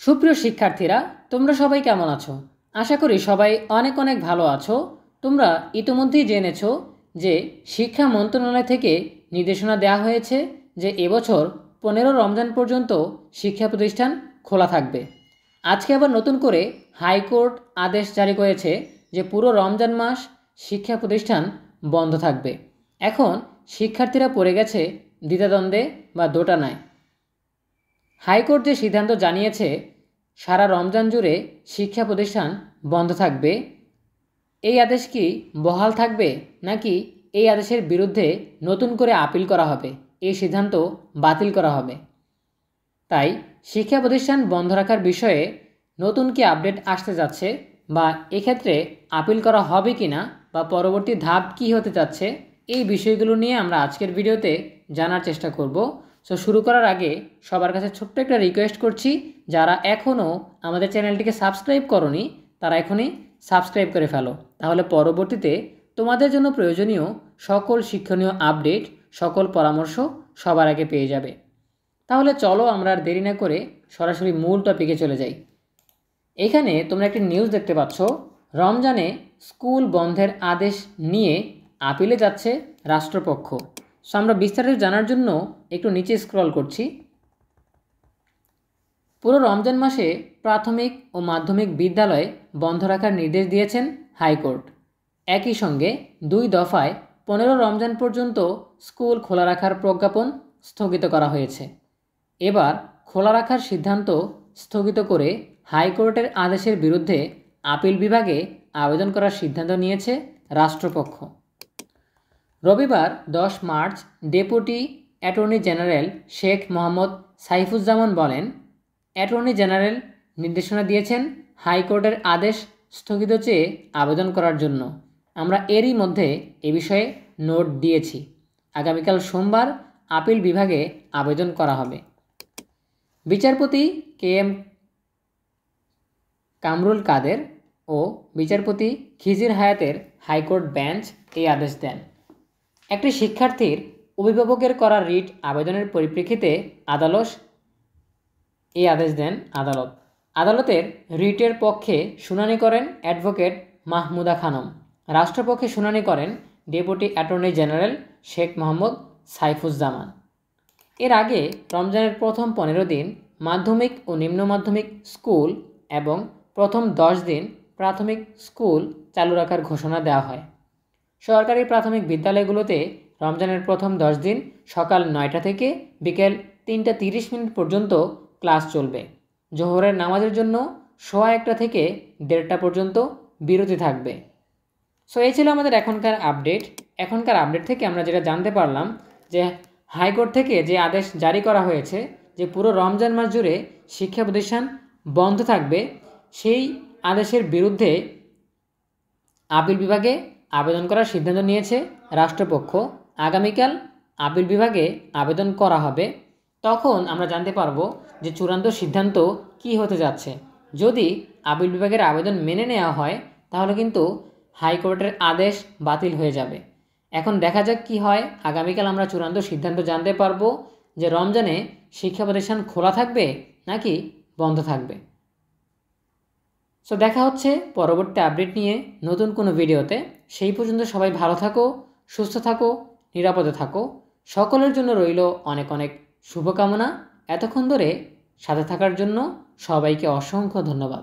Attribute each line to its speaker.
Speaker 1: সুপ্রিয় শিক্ষার্থীরা, তোমরা সবাই কেমন আছো? আশা করি সবাই অনেক অনেক ভালো আছো। তোমরা ইতিমধ্যেই জেনেছো যে শিক্ষা মন্ত্রণালয় থেকে নির্দেশনা দেওয়া হয়েছে যে এবছর 15 রমজান পর্যন্ত শিক্ষা প্রতিষ্ঠান খোলা থাকবে। আজকে আবার নতুন করে হাইকোর্ট আদেশ জারি করেছে যে পুরো রমজান মাস শিক্ষা প্রতিষ্ঠান বন্ধ থাকবে। এখন শিক্ষার্থীরা পড়ে গেছে দ্বিধাদ্বন্দ্বে বা দোটানায়। হাইকোর্ট যে সিদ্ধান্ত জানিয়েছে সারা রমজান জুড়ে শিক্ষা প্রতিষ্ঠান বন্ধ থাকবে, এই আদেশ কি বহাল থাকবে নাকি এই আদেশের বিরুদ্ধে নতুন করে আপিল করা হবে, এই সিদ্ধান্ত বাতিল করা হবে? তাই শিক্ষা প্রতিষ্ঠান বন্ধ রাখার বিষয়ে নতুন কি আপডেট আসতে যাচ্ছে বা এক্ষেত্রে আপিল করা হবে কি না বা পরবর্তী ধাপ কি হতে যাচ্ছে, এই বিষয়গুলো নিয়ে আমরা আজকের ভিডিওতে জানার চেষ্টা করব। সো শুরু করার আগে সবার কাছে ছোট্ট একটা রিকোয়েস্ট করছি, যারা এখনও আমাদের চ্যানেলটিকে সাবস্ক্রাইব করোনি তারা এখনই সাবস্ক্রাইব করে ফেলো, তাহলে পরবর্তীতে তোমাদের জন্য প্রয়োজনীয় সকল শিক্ষণীয় আপডেট, সকল পরামর্শ সবার আগে পেয়ে যাবে। তাহলে চলো আমরা আর দেরি না করে সরাসরি মূল টপিকে চলে যাই। এখানে তোমরা একটি নিউজ দেখতে পাচ্ছ, রমজানে স্কুল বন্ধের আদেশ নিয়ে আপিলে যাচ্ছে রাষ্ট্রপক্ষ। সো আমরা বিস্তারিত জানার জন্য একটু নিচে স্ক্রল করছি। পুরো রমজান মাসে প্রাথমিক ও মাধ্যমিক বিদ্যালয় বন্ধ রাখার নির্দেশ দিয়েছেন হাইকোর্ট। একই সঙ্গে 2 দফায় 15 রমজান পর্যন্ত স্কুল খোলা রাখার প্রজ্ঞাপন স্থগিত করা হয়েছে। এবার খোলা রাখার সিদ্ধান্ত স্থগিত করে হাইকোর্টের আদেশের বিরুদ্ধে আপিল বিভাগে আবেদন করার সিদ্ধান্ত নিয়েছে রাষ্ট্রপক্ষ। রবিবার 10 March deputy attorney general Sheikh Mohammad Saifuzzaman বলেন, অ্যাটর্নি জেনারেল নির্দেশনা দিয়েছেন হাইকোর্টের আদেশ স্থগিত চেয়ে আবেদন করার জন্য। আমরা এরই মধ্যে এ বিষয়ে নোট দিয়েছি। আগামীকাল সোমবার আপিল বিভাগে আবেদন করা হবে। বিচারপতি KM কামরুল কাদের ও বিচারপতি খিজির হায়াতের হাইকোর্ট বেঞ্চ এই আদেশ দেন। একটি শিক্ষার্থীর অভিভাবকের করা রিট আবেদনের পরিপ্রেক্ষিতে এই আদেশ দেন আদালত। আদালতের রিটের পক্ষে শুনানি করেন অ্যাডভোকেট মাহমুদা খানম। রাষ্ট্রপক্ষে শুনানি করেন deputy attorney general Sheikh Mohammad Saifuzzaman. এর আগে রমজানের প্রথম 15 দিন মাধ্যমিক ও নিম্ন মাধ্যমিক স্কুল এবং প্রথম 10 দিন প্রাথমিক স্কুল চালু রাখার ঘোষণা দেওয়া হয়। সরকারি প্রাথমিক বিদ্যালয়গুলোতে রমজানের প্রথম 10 দিন সকাল 9টা থেকে বিকেল 3:30 পর্যন্ত ক্লাস চলবে। জোহরের নামাজের জন্য 1:15 থেকে 1:30 পর্যন্ত বিরতি থাকবে। সো এই ছিল আমাদের এখনকার আপডেট থেকে আমরা যেটা জানতে পারলাম যে হাইকোর্ট থেকে যে আদেশ জারি করা হয়েছে যে পুরো রমজান মাস জুড়ে শিক্ষা প্রতিষ্ঠান বন্ধ থাকবে, সেই আদেশের বিরুদ্ধে আপিল বিভাগে আবেদন করার সিদ্ধান্ত নিয়েছে রাষ্ট্রপক্ষ। আগামীকাল আপিল বিভাগে আবেদন করা হবে, তখন আমরা জানতে পারবো যে চূড়ান্ত সিদ্ধান্ত কি হতে যাচ্ছে। যদি আপিল বিভাগের আবেদন মেনে নেওয়া হয় তাহলে কিন্তু হাইকোর্টের আদেশ বাতিল হয়ে যাবে। এখন দেখা যাক কি হয়। আগামীকাল আমরা চূড়ান্ত সিদ্ধান্ত জানতে পারবো যে রমজানে শিক্ষা প্রতিষ্ঠান খোলা থাকবে নাকি বন্ধ থাকবে। সো দেখা হচ্ছে পরবর্তী আপডেট নিয়ে নতুন কোনো ভিডিওতে। সেই পর্যন্ত সবাই ভালো থাকো, সুস্থ থাকো, নিরাপদে থাকো। সকলের জন্য রইল অনেক অনেক শুভকামনা। এতক্ষণ ধরে সাথে থাকার জন্য সবাইকে অসংখ্য ধন্যবাদ।